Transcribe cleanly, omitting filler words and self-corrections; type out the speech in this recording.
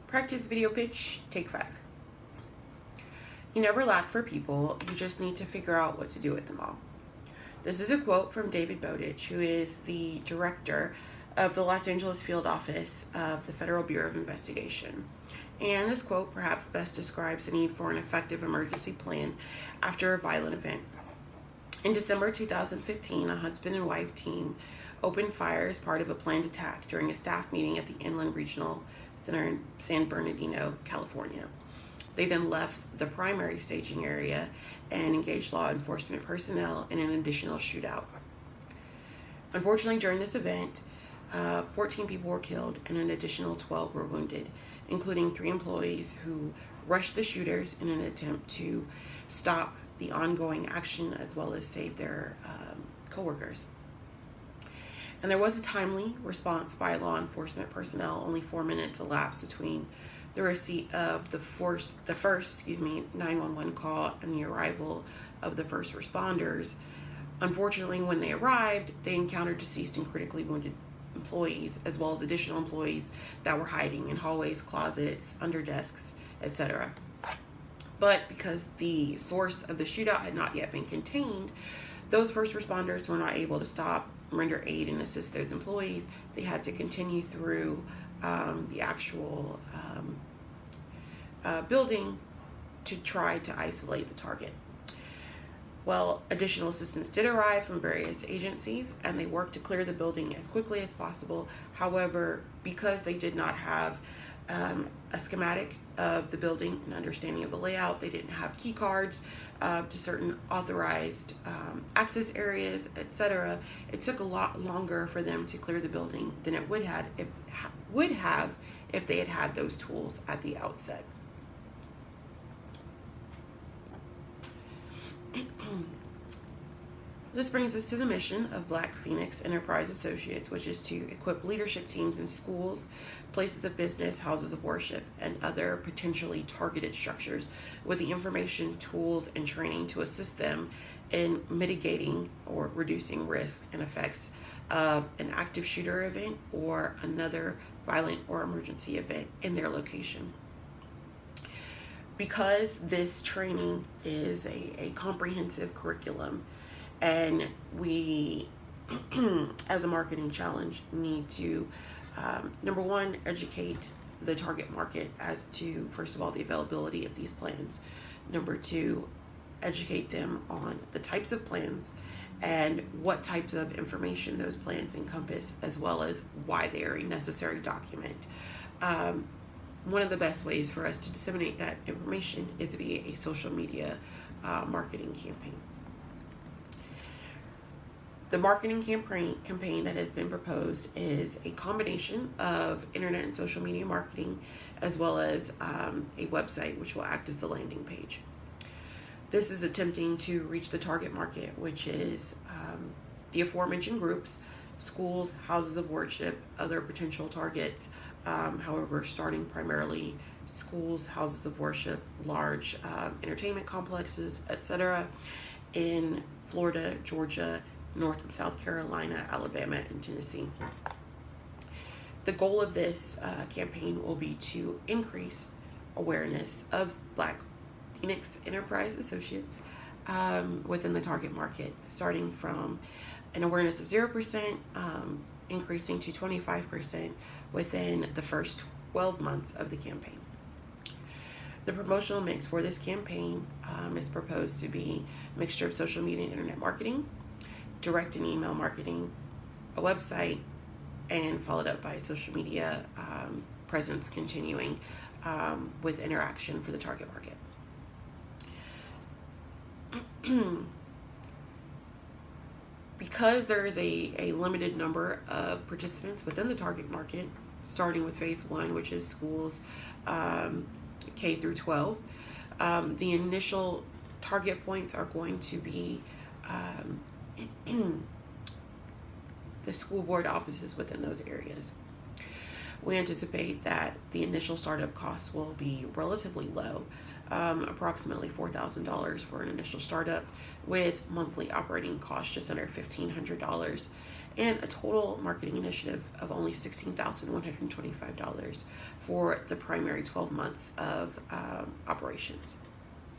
Practice video pitch, take 5. You never lack for people, you just need to figure out what to do with them all. This is a quote from David Bowditch, who is the director of the Los Angeles field office of the Federal Bureau of Investigation. And this quote perhaps best describes the need for an effective emergency plan after a violent event. In December 2015, a husband and wife team opened fire as part of a planned attack during a staff meeting at the Inland Regional Center in San Bernardino, California. They then left the primary staging area and engaged law enforcement personnel in an additional shootout. Unfortunately, during this event, 14 people were killed and an additional 12 were wounded, including 3 employees who rushed the shooters in an attempt to stop the ongoing action as well as save their coworkers. And there was a timely response by law enforcement personnel. Only 4 minutes elapsed between the receipt of the first 911 call and the arrival of the first responders. Unfortunately, when they arrived, they encountered deceased and critically wounded employees, as well as additional employees that were hiding in hallways, closets, under desks, etc. But because the source of the shootout had not yet been contained, those first responders were not able to stop, render aid, and assist those employees. They had to continue through the actual building to try to isolate the target. Well, additional assistance did arrive from various agencies, and they worked to clear the building as quickly as possible. However, because they did not have a schematic of the building and understanding of the layout, they didn't have key cards to certain authorized access areas, etc. It took a lot longer for them to clear the building than it would have if they had those tools at the outset. This brings us to the mission of Black Phoenix Enterprise Associates, which is to equip leadership teams in schools, places of business, houses of worship, and other potentially targeted structures with the information, tools, and training to assist them in mitigating or reducing risk and effects of an active shooter event or another violent or emergency event in their location. Because this training is a comprehensive curriculum, and we, as a marketing challenge, need to, number one, educate the target market as to, first of all, the availability of these plans. Number two, educate them on the types of plans and what types of information those plans encompass, as well as why they are a necessary document. One of the best ways for us to disseminate that information is via a social media marketing campaign. The marketing campaign that has been proposed is a combination of internet and social media marketing, as well as a website which will act as the landing page. This is attempting to reach the target market, which is the aforementioned groups, schools, houses of worship, other potential targets. However, starting primarily schools, houses of worship, large entertainment complexes, etc. in Florida, Georgia, North and South Carolina, Alabama, and Tennessee. The goal of this campaign will be to increase awareness of Black Phoenix Enterprise Associates within the target market, starting from an awareness of 0%, increasing to 25% within the first 12 months of the campaign. The promotional mix for this campaign is proposed to be a mixture of social media and internet marketing, direct and email marketing, a website, and followed up by social media presence continuing with interaction for the target market. Because there is a limited number of participants within the target market, starting with phase 1, which is schools K through 12, the initial target points are going to be the school board offices within those areas. We anticipate that the initial startup costs will be relatively low, approximately $4,000 for an initial startup, with monthly operating costs just under $1,500, and a total marketing initiative of only $16,125 for the primary 12 months of operations.